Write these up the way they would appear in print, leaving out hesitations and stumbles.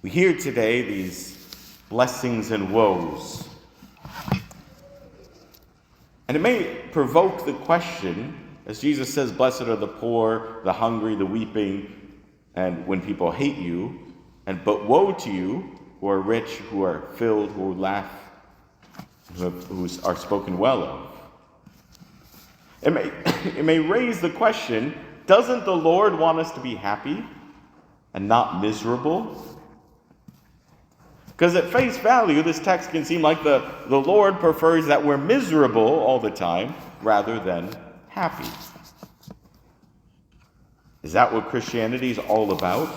We hear today these blessings and woes. And it may provoke the question, as Jesus says, blessed are the poor, the hungry, the weeping, and when people hate you, but woe to you who are rich, who are filled, who laugh, who are spoken well of. It may raise the question, doesn't the Lord want us to be happy and not miserable? Because at face value, this text can seem like the Lord prefers that we're miserable all the time rather than happy. Is that what Christianity is all about?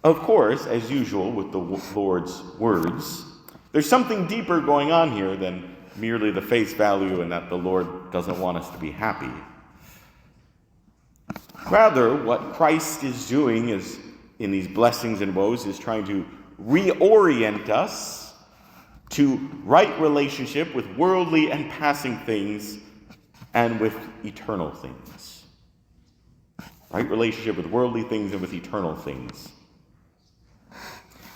Of course, as usual with the Lord's words, there's something deeper going on here than merely the face value and that the Lord doesn't want us to be happy. Rather, what Christ is doing is, in these blessings and woes, is trying to reorient us to right relationship with worldly and passing things and with eternal things. Right relationship with worldly things and with eternal things.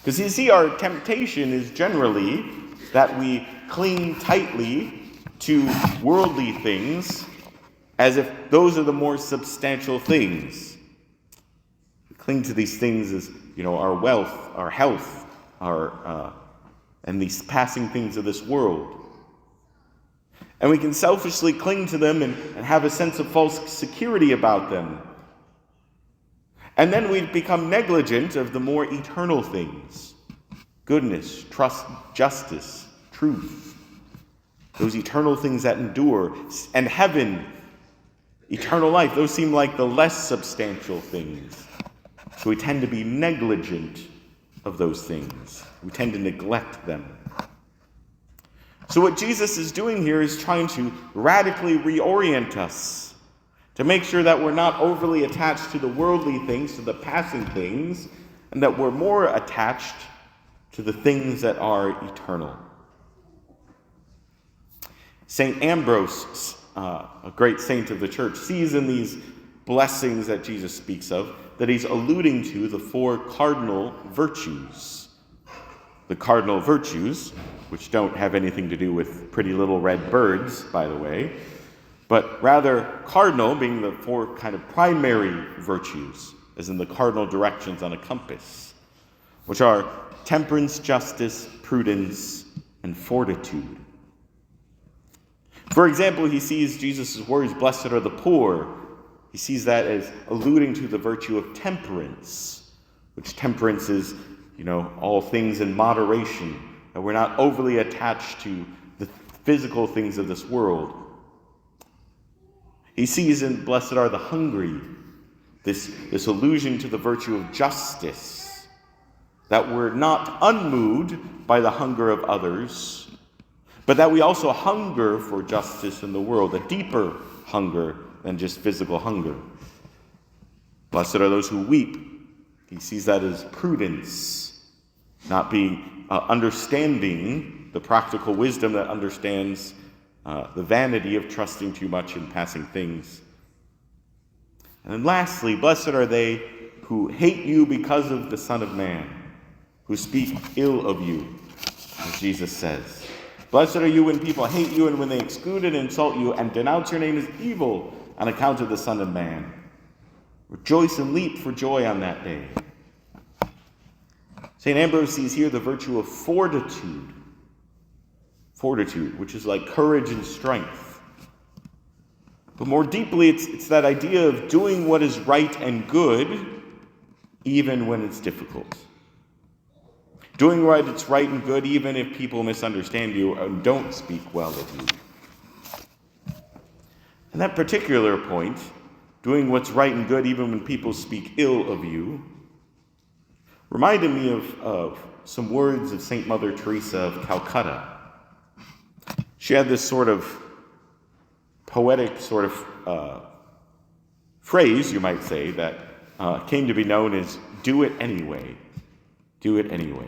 Because you see, our temptation is generally that we cling tightly to worldly things as if those are the more substantial things. We cling to these things as, our wealth, our health, and these passing things of this world. And we can selfishly cling to them and have a sense of false security about them. And then we become negligent of the more eternal things. Goodness, trust, justice, truth. Those eternal things that endure. And heaven, eternal life. Those seem like the less substantial things. So we tend to be negligent of those things. We tend to neglect them. So what Jesus is doing here is trying to radically reorient us to make sure that we're not overly attached to the worldly things, to the passing things, and that we're more attached to the things that are eternal. St. Ambrose, a great saint of the church, sees in these blessings that Jesus speaks of that he's alluding to the 4 cardinal virtues. The cardinal virtues, which don't have anything to do with pretty little red birds, by the way, but rather cardinal being the 4 kind of primary virtues, as in the cardinal directions on a compass, which are temperance, justice, prudence, and fortitude. For example, he sees Jesus' words, blessed are the poor. He sees that as alluding to the virtue of temperance, which temperance is, all things in moderation, that we're not overly attached to the physical things of this world. He sees in blessed are the hungry, this allusion to the virtue of justice, that we're not unmoved by the hunger of others, but that we also hunger for justice in the world, a deeper hunger than just physical hunger. Blessed are those who weep. He sees that as prudence, not being understanding the practical wisdom that understands the vanity of trusting too much in passing things. And then lastly, blessed are they who hate you because of the Son of Man, who speak ill of you, as Jesus says. Blessed are you when people hate you and when they exclude and insult you and denounce your name as evil on account of the Son of Man. Rejoice and leap for joy on that day. St. Ambrose sees here the virtue of fortitude. Fortitude, which is like courage and strength. But more deeply, it's that idea of doing what is right and good, even when it's difficult. Doing what it's right and good, even if people misunderstand you and don't speak well of you. And that particular point, doing what's right and good, even when people speak ill of you, reminded me of some words of St. Mother Teresa of Calcutta. She had this sort of poetic phrase, you might say, that came to be known as do it anyway. Do it anyway.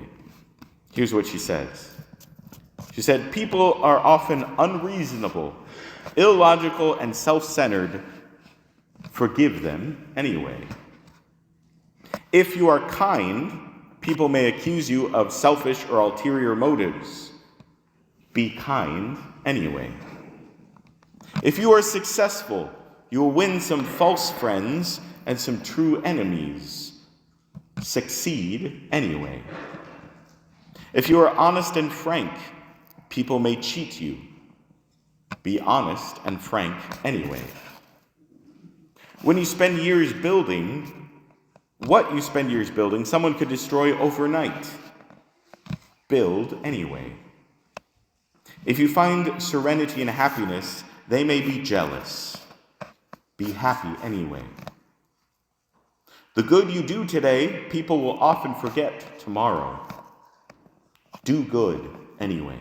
Here's what she says. She said, people are often unreasonable, illogical, and self-centered. Forgive them anyway. If you are kind, people may accuse you of selfish or ulterior motives. Be kind anyway. If you are successful, you will win some false friends and some true enemies. Succeed anyway. If you are honest and frank, people may cheat you. Be honest and frank anyway. When you spend years building, what you spend years building, someone could destroy overnight. Build anyway. If you find serenity and happiness, they may be jealous. Be happy anyway. The good you do today, people will often forget tomorrow. Do good anyway.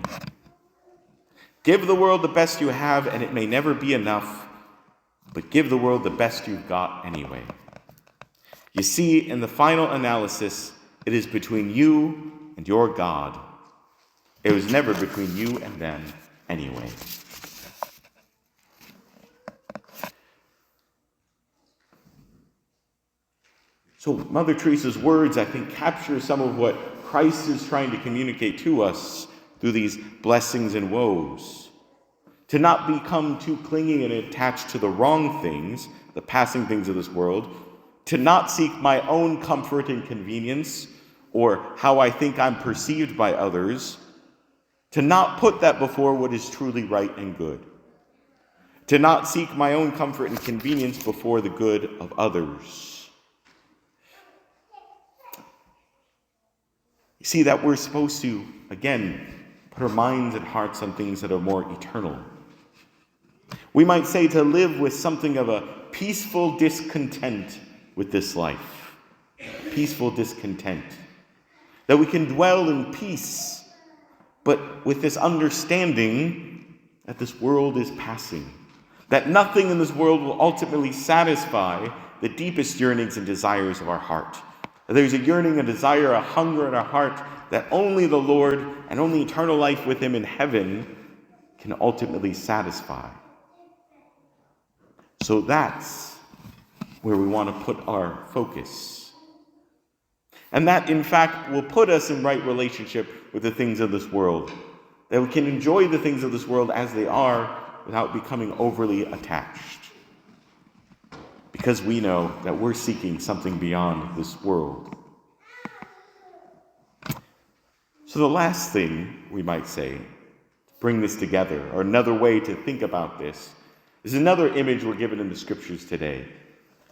Give the world the best you have, and it may never be enough, but give the world the best you've got anyway. You see, in the final analysis, it is between you and your God. It was never between you and them anyway. So Mother Teresa's words, I think, capture some of what Christ is trying to communicate to us through these blessings and woes. To not become too clinging and attached to the wrong things, the passing things of this world. To not seek my own comfort and convenience, or how I think I'm perceived by others. To not put that before what is truly right and good. To not seek my own comfort and convenience before the good of others. You see that we're supposed to, again, put our minds and hearts on things that are more eternal. We might say to live with something of a peaceful discontent with this life. Peaceful discontent. That we can dwell in peace, but with this understanding that this world is passing. That nothing in this world will ultimately satisfy the deepest yearnings and desires of our heart. There's a yearning, a desire, a hunger in our heart that only the Lord and only eternal life with him in heaven can ultimately satisfy. So that's where we want to put our focus. And that, in fact, will put us in right relationship with the things of this world. That we can enjoy the things of this world as they are without becoming overly attached. Because we know that we're seeking something beyond this world. So the last thing we might say, to bring this together, or another way to think about this, is another image we're given in the scriptures today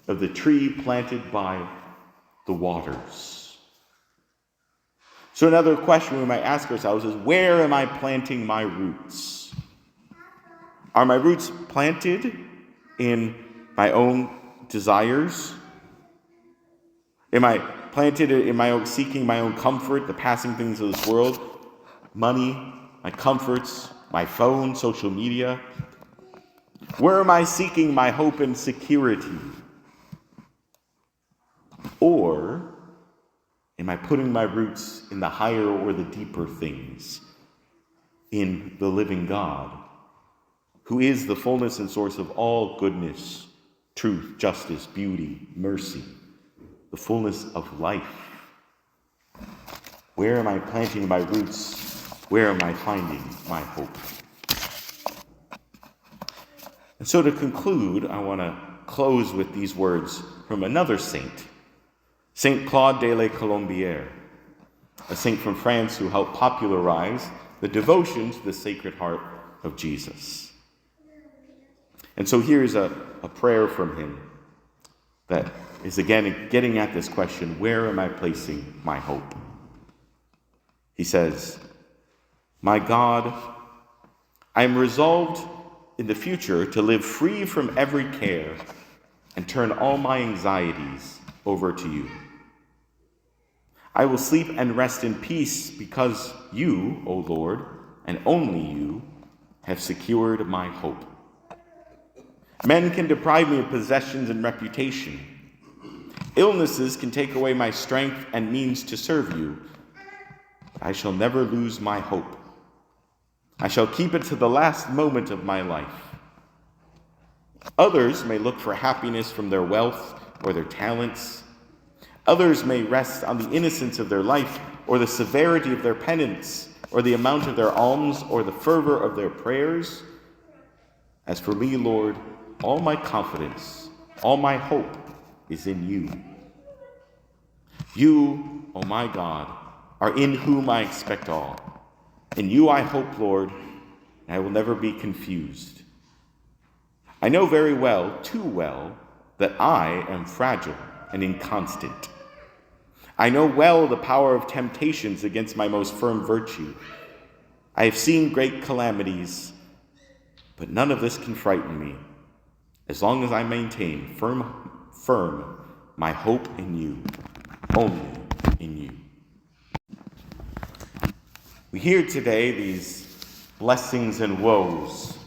of the tree planted by the waters. So another question we might ask ourselves is, where am I planting my roots? Are my roots planted in my own desires? Am I planted in my own seeking my own comfort, the passing things of this world, money, my comforts, my phone, social media? Where am I seeking my hope and security? Or am I putting my roots in the higher or the deeper things, in the living God, who is the fullness and source of all goodness, truth, justice, beauty, mercy, the fullness of life? Where am I planting my roots? Where am I finding my hope? And so to conclude, I want to close with these words from another saint, Saint Claude de la Colombière, a saint from France who helped popularize the devotion to the Sacred Heart of Jesus. And so here's a prayer from him that is again getting at this question, where am I placing my hope? He says, "My God, I am resolved in the future to live free from every care and turn all my anxieties over to you. I will sleep and rest in peace because you, O Lord, and only you, have secured my hope. Men can deprive me of possessions and reputation. Illnesses can take away my strength and means to serve you. But I shall never lose my hope. I shall keep it to the last moment of my life. Others may look for happiness from their wealth or their talents. Others may rest on the innocence of their life, or the severity of their penance, or the amount of their alms, or the fervor of their prayers. As for me, Lord, all my confidence, all my hope is in you. You, O my God, are in whom I expect all. In you I hope, Lord, and I will never be confused. I know very well, too well, that I am fragile and inconstant. I know well the power of temptations against my most firm virtue. I have seen great calamities, but none of this can frighten me, as long as I maintain firm my hope in you, only in you. We hear today these blessings and woes.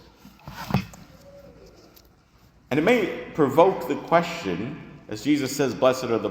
And it may provoke the question, as Jesus says, blessed are the